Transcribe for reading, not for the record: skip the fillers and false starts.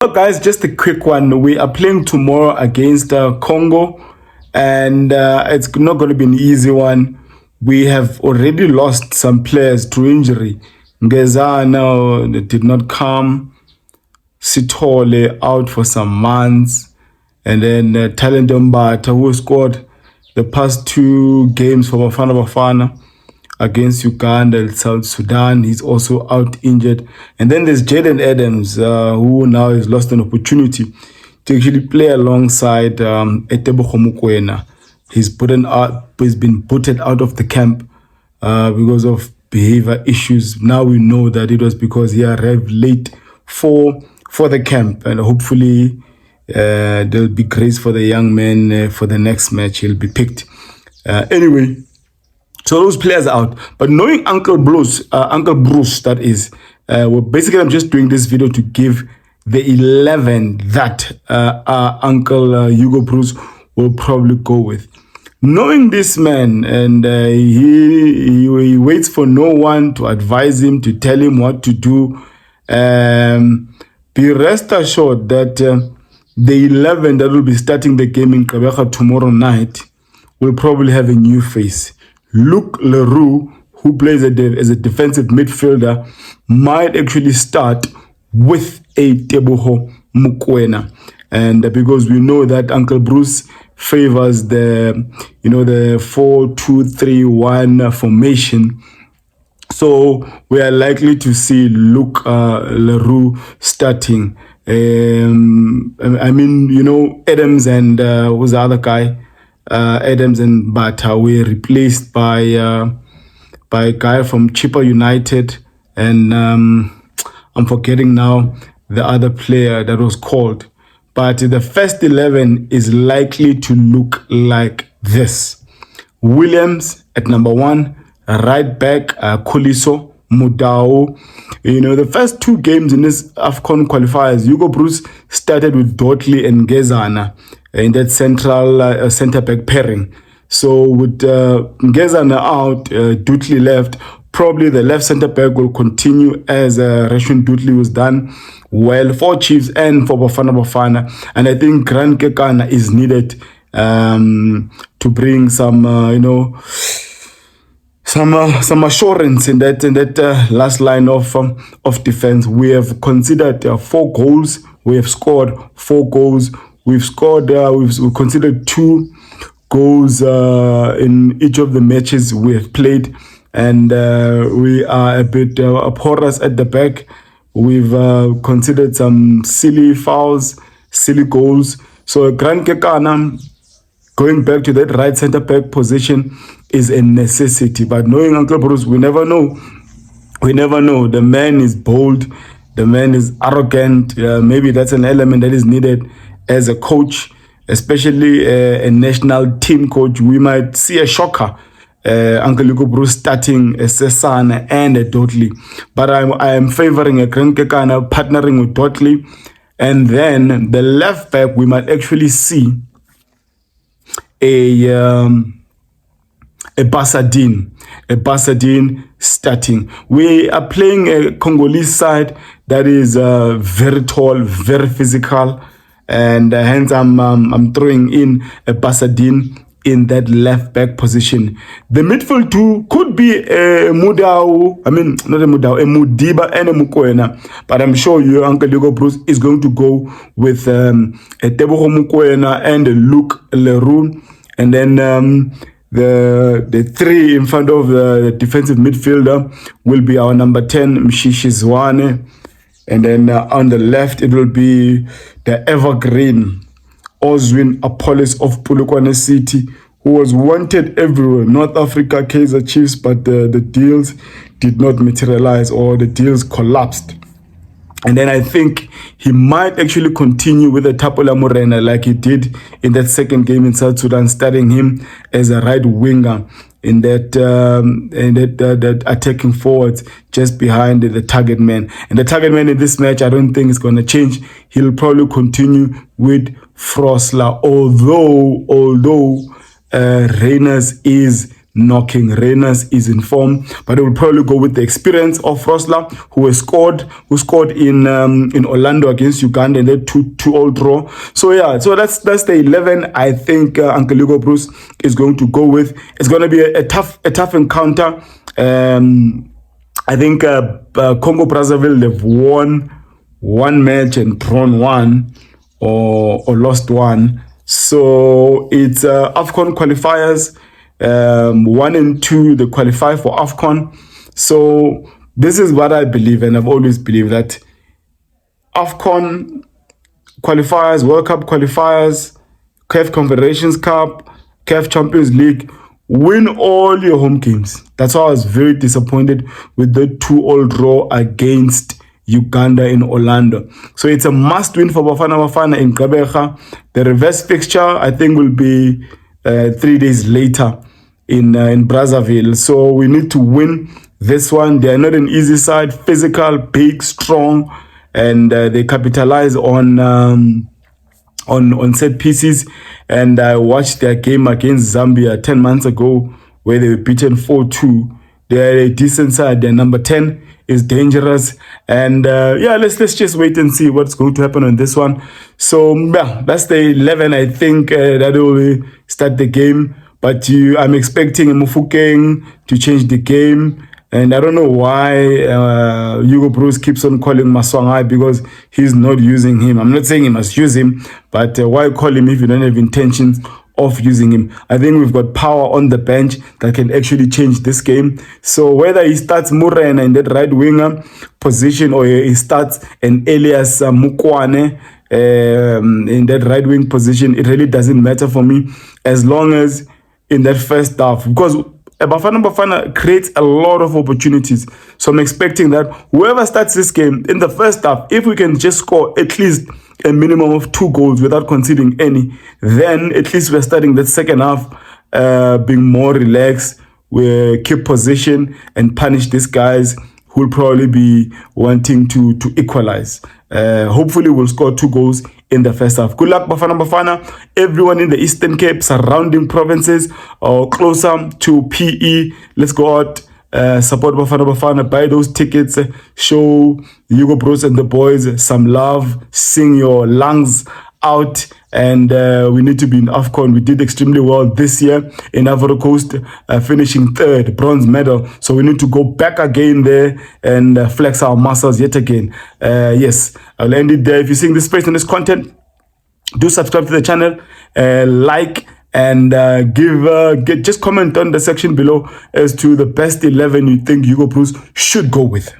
Well, guys, just a quick one. We are playing tomorrow against Congo, and it's not going to be an easy one. We have already lost some players to injury. Ngezana did not come. Sithole out for some months. And then Thalente Mbatha, who scored the past 2 games for Bafana Bafana against Uganda and South Sudan. He's also out injured. And then there's Jaden Adams, who now has lost an opportunity to actually play alongside Etebogo Mokoena. He's been booted out of the camp because of behavior issues. Now we know that it was because he arrived late for the camp, and hopefully there'll be grace for the young man for the next match. He'll be picked. Anyway, so those players are out. But knowing Uncle Broos, that is, well, basically I'm just doing this video to give the 11 that Uncle Hugo Broos will probably go with. Knowing this man, and he waits for no one to advise him, to tell him what to do. Be rest assured that the 11 that will be starting the game in Qualifier tomorrow night will probably have a new face. Luke Leroux, who plays as a defensive midfielder, might actually start with a Tebogo Mokoena. And because we know that Uncle Broos favors the 4-2-3-1 formation, so we are likely to see Luke Leroux starting. Adams and who's the other guy? Adams and Mbatha were replaced by a guy from Chippa United, and I'm forgetting now the other player that was called. But the first 11 is likely to look like this: Williams at number 1, right back Koliso, Mudau. The first 2 games in this Afcon qualifiers, Hugo Broos started with Dotley and Ngezana in that central centre-back pairing. So with Ngezana out, Dotley left, probably the left centre-back will continue as Rashun Dotley was done well for Chiefs and for Bafana Bafana. And I think Grand Kekana is needed to bring some, some assurance in that last line of defense. We have considered 4 goals. We have scored 4 goals. We've considered 2 goals in each of the matches we have played, and we are a bit porous at the back. We've considered some silly fouls, silly goals. So Grand Kekana going back to that right centre back position is a necessity. But knowing Uncle Broos, we never know. We never know. The man is bold. The man is arrogant. Maybe that's an element that is needed as a coach, especially a national team coach. We might see a shocker. Uncle Hugo Broos starting a Sesana and a Dotley. But I am favoring a Grand Kekana partnering with Dotley. And then the left back, we might actually see a Basadine starting. We are playing a Congolese side that is very tall, very physical, and hence I'm throwing in a Basadine in that left back position. The midfield 2 could be a Mudau, a Mudiba and a Mokoena, but I'm sure your Uncle Hugo Broos is going to go with a Tebogo Mokoena and a Luke Leroux, and then the 3 in front of the defensive midfielder will be our number 10 Mshishi Zwane, and then on the left it will be the evergreen Oswin Apollos of Polokwane City, who was wanted everywhere, North Africa, Kaizer Chiefs, but the deals did not materialize, or the deals collapsed. And then I think he might actually continue with the Tapola Morena like he did in that second game in South Sudan, starting him as a right winger in that attacking forwards just behind the target man. And the target man in this match, I don't think is going to change. He'll probably continue with Frosler, although Reyners is knocking. Reyners is in form, but I will probably go with the experience of Rosler, who scored in Orlando against Uganda in that 2-2 draw. So yeah, so that's the 11 I think Uncle Hugo Broos is going to go with. It's going to be a tough encounter. I think Congo Brazzaville, they've won one match and drawn one or lost one. So it's Afcon qualifiers, 1 and 2, they qualify for Afcon. So this is what I believe, and I've always believed that Afcon qualifiers, World Cup qualifiers, CAF Confederations Cup, CAF Champions League, win all your home games. That's why I was very disappointed with the 2-2 draw against Uganda in Orlando. So it's a must win for Bafana Bafana in Gqeberha. The reverse fixture, I think, will be 3 days later in Brazzaville. So we need to win this one. They are not an easy side, physical, big, strong, and they capitalize on set pieces. And I watched their game against Zambia 10 months ago where they were beaten 4-2. They're a decent side. They're number 10 is dangerous. And yeah, let's just wait and see what's going to happen on this one. So yeah, that's the 11. I think that will start the game. But I'm expecting Mufukeng to change the game. And I don't know why Hugo Broos keeps on calling Maswangai, because he's not using him. I'm not saying he must use him, but why call him if you don't have intentions of using him? I think we've got power on the bench that can actually change this game. So whether he starts Murena in that right winger position, or he starts an Elias Mukwane in that right wing position, it really doesn't matter for me, as long as in that first half, because Bafana Bafana creates a lot of opportunities. So I'm expecting that whoever starts this game in the first half, if we can just score at least a minimum of 2 goals without conceding any, then at least we're starting that second half being more relaxed. We keep possession and punish these guys who will probably be wanting to equalize. Hopefully we'll score 2 goals in the first half. Good luck, Bafana Bafana. Everyone in the Eastern Cape, surrounding provinces, or closer to PE, let's go out, support Bafana Bafana, buy those tickets, show Hugo Broos and the boys some love, sing your lungs out, and we need to be in Afcon. We did extremely well this year in Ivory Coast, finishing 3rd, bronze medal. So we need to go back again there and flex our muscles yet again. Yes, I'll end it there. If you're seeing this space and this content, do subscribe to the channel, like, and just comment on the section below as to the best 11 you think Hugo Broos should go with.